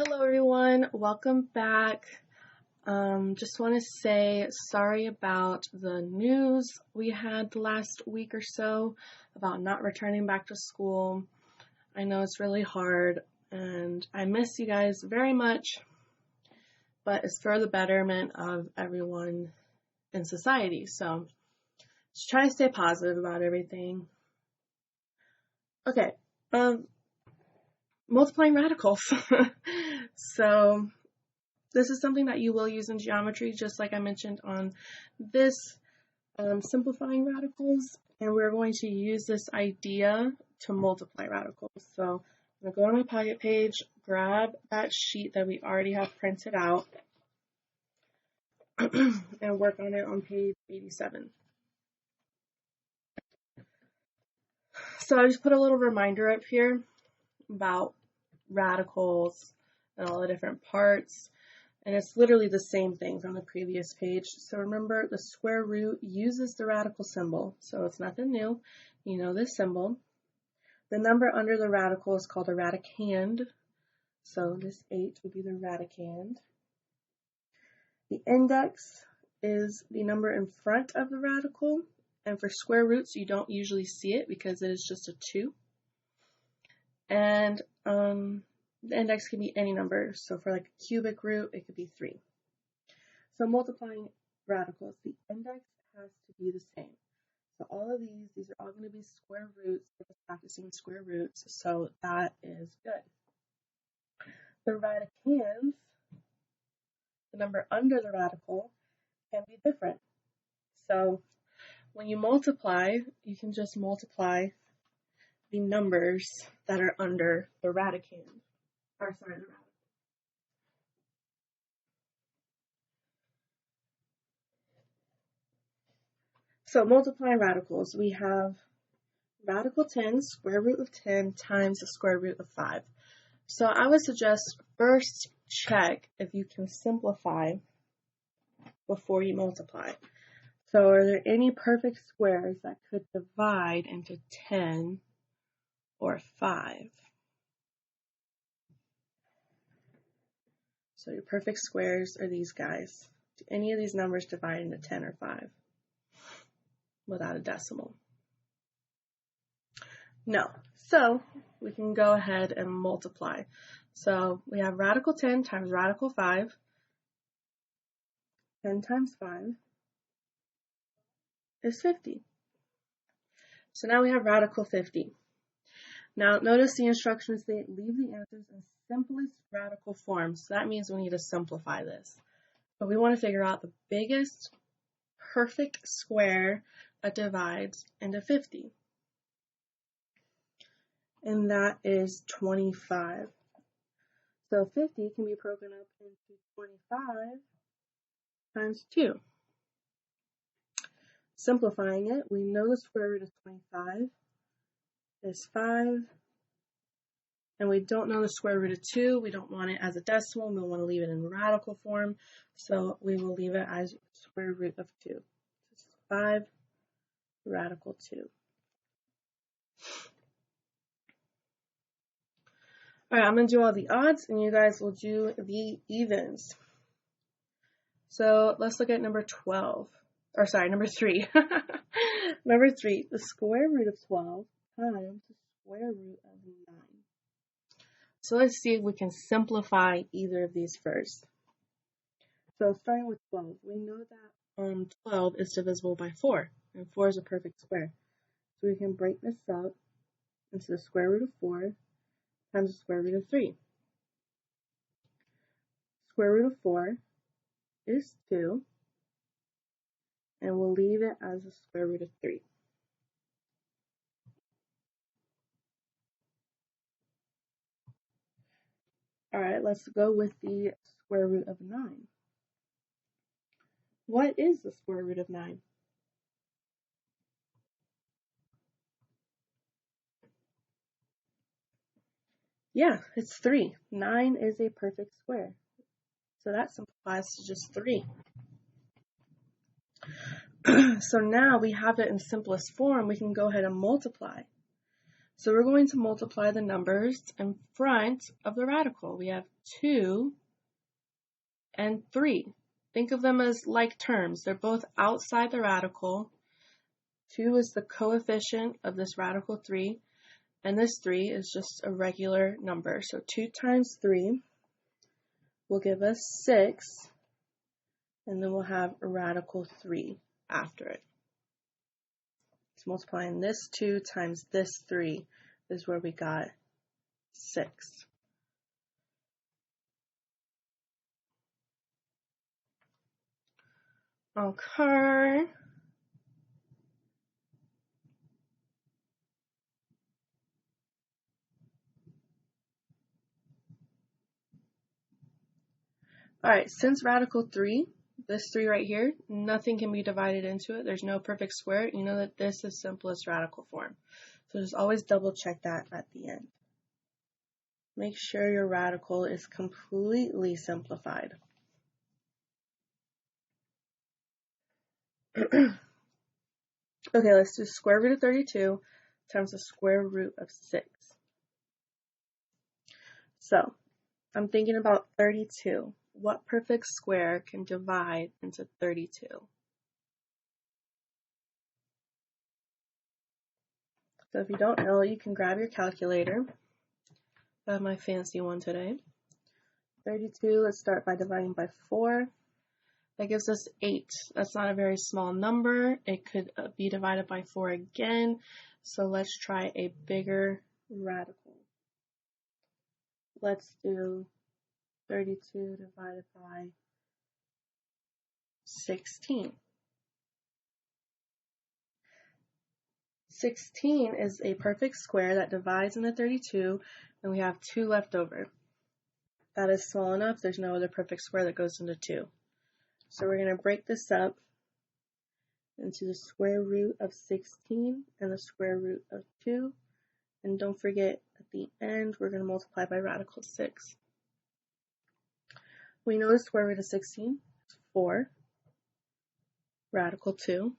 Hello everyone, welcome back. Just want to say sorry about the news we had the last week or so about not returning back to school. I know it's really hard and I miss you guys very much, but it's for the betterment of everyone in society. So just try to stay positive about everything. Okay, multiplying radicals. So this is something that you will use in geometry, just like I mentioned on this simplifying radicals, and we're going to use this idea to multiply radicals. So I'm going to go on my Pocket page, grab that sheet that we already have printed out, and work on it on page 87. So I just put a little reminder up here about radicals and all the different parts. And it's literally the same thing from the previous page. So remember, the square root uses the radical symbol. So it's nothing new. You know this symbol. The number under the radical is called a radicand. So this 8 would be the radicand. The index is the number in front of the radical. And for square roots, you don't usually see it because it is just a 2. And the index can be any number. So for like a cubic root, it could be 3. So multiplying radicals, the index has to be the same. So all of these are all going to be square roots. We're practicing square roots, so that is good. The radicands, the number under the radical, can be different. So when you multiply, you can just multiply the numbers that are under the radicand. The radical. So multiplying radicals, we have radical 10, square root of 10 times the square root of 5. So I would suggest first check if you can simplify before you multiply. So are there any perfect squares that could divide into 10 or 5? So your perfect squares are these guys. Do any of these numbers divide into 10 or 5 without a decimal? No. So we can go ahead and multiply. So we have radical 10 times radical 5. 10 times 5 is 50. So now we have radical 50. Now notice the instructions, they leave the answers in simplest radical form. So that means we need to simplify this. But we want to figure out the biggest perfect square that divides into 50. And that is 25. So 50 can be broken up into 25 times 2. Simplifying it, we know the square root of 25 is 5. And we don't know the square root of 2. We don't want it as a decimal. We want to leave it in radical form. So we will leave it as square root of 2. So it's 5 radical 2. Alright, I'm going to do all the odds and you guys will do the evens. So let's look at number 12. Or sorry, number 3. Number 3, the square root of 12 times the square root of 9. So let's see if we can simplify either of these first. So starting with 12, we know that 12 is divisible by 4, and 4 is a perfect square. So we can break this up into the square root of 4 times the square root of 3. Square root of 4 is 2, and we'll leave it as the square root of 3. Alright, let's go with the square root of 9. What is the square root of 9? Yeah, it's 3. 9 is a perfect square. So that simplifies to just 3. So now we have it in simplest form. We can go ahead and multiply. So we're going to multiply the numbers in front of the radical. We have 2 and 3. Think of them as like terms. They're both outside the radical. 2 is the coefficient of this radical 3, and this 3 is just a regular number. So 2 times 3 will give us 6, and then we'll have a radical 3 after it. So multiplying this 2 times this 3 is where we got 6. Okay. All right, since radical 3, this 3 right here, nothing can be divided into it. There's no perfect square. You know that this is simplest radical form. So just always double check that at the end. Make sure your radical is completely simplified. Okay, let's do square root of 32 times the square root of 6. So, I'm thinking about 32. What perfect square can divide into 32? So if you don't know, you can grab your calculator. I have my fancy one today. 32, let's start by dividing by 4. That gives us 8. That's not a very small number. It could be divided by 4 again. So let's try a bigger radical. Let's do 32 divided by 16. 16 is a perfect square that divides into 32, and we have 2 left over. That is small enough. There's no other perfect square that goes into 2. So we're going to break this up into the square root of 16 and the square root of 2. And don't forget, at the end, we're going to multiply by radical 6. We know the square root of 16 is 4, radical 2.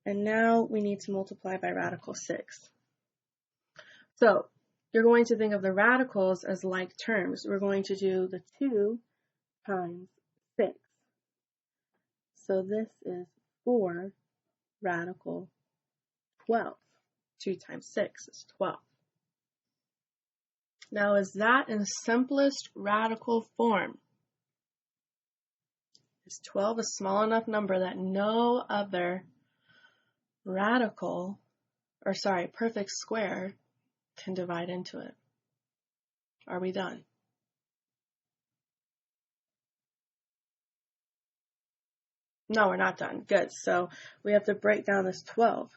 And now we need to multiply by radical 6. So you're going to think of the radicals as like terms. We're going to do the 2 times 6. So this is 4 radical 12. 2 times 6 is 12. Now, is that in the simplest radical form? Is 12 a small enough number that no other perfect square can divide into it? Are we done? No, we're not done. Good. So we have to break down this 12.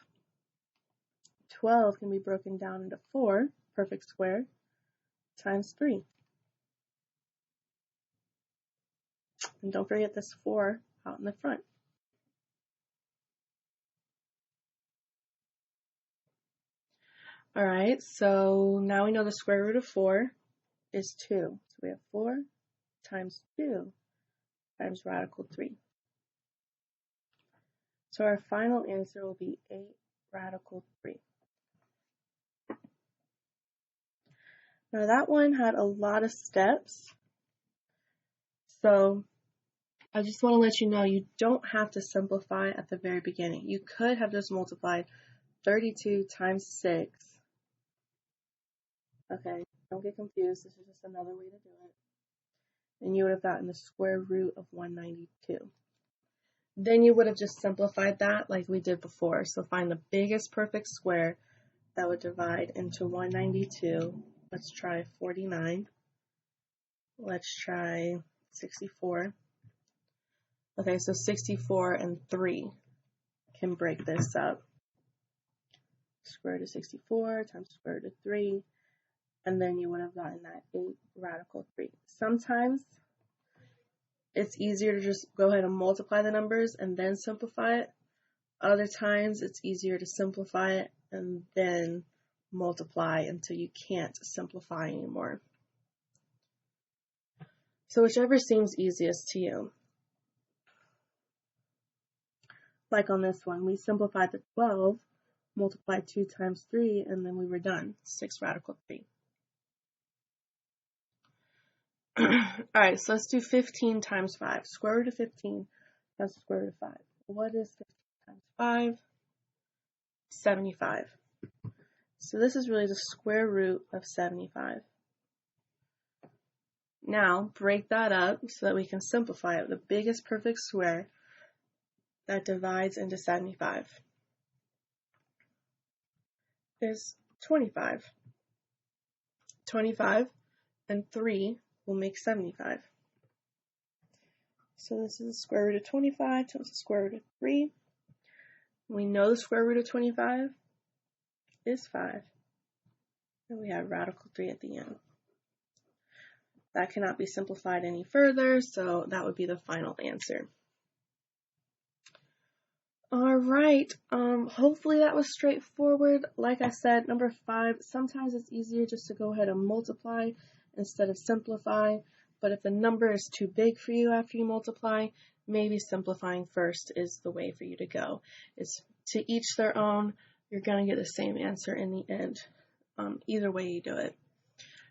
12 can be broken down into 4 perfect square times 3. And don't forget this 4 out in the front. All right, so now we know the square root of 4 is 2. So we have 4 times 2 times radical 3. So our final answer will be 8 radical 3. Now that one had a lot of steps. So I just want to let you know you don't have to simplify at the very beginning. You could have just multiplied 32 times 6. Okay, don't get confused. This is just another way to do it. And you would have gotten the square root of 192. Then you would have just simplified that like we did before. So find the biggest perfect square that would divide into 192. Let's try 49. Let's try 64. Okay, so 64 and 3 can break this up. Square root of 64 times square root of 3. And then you would have gotten that 8 radical 3. Sometimes it's easier to just go ahead and multiply the numbers and then simplify it. Other times it's easier to simplify it and then multiply until you can't simplify anymore. So whichever seems easiest to you. Like on this one, we simplified the 12 multiply 2 times 3, and then we were done. 6 radical 3. Alright, so let's do 15 times 5. Square root of 15 times the square root of 5. What is 15 times 5? 75. So this is really the square root of 75. Now, break that up so that we can simplify it. The biggest perfect square that divides into 75 is 25. 25 and 3 will make 75. So this is the square root of 25 times the square root of 3. We know the square root of 25 is 5. And we have radical 3 at the end. That cannot be simplified any further, so that would be the final answer. Alright, hopefully that was straightforward. Like I said, number 5, sometimes it's easier just to go ahead and multiply instead of simplify, but if the number is too big for you after you multiply, maybe simplifying first is the way for you to go. It's to each their own. You're going to get the same answer in the end, either way you do it.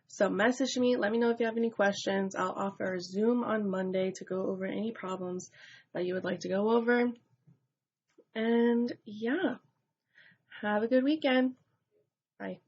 So message me, let me know if you have any questions. I'll offer a Zoom on Monday to go over any problems that you would like to go over. And yeah, have a good weekend. Bye.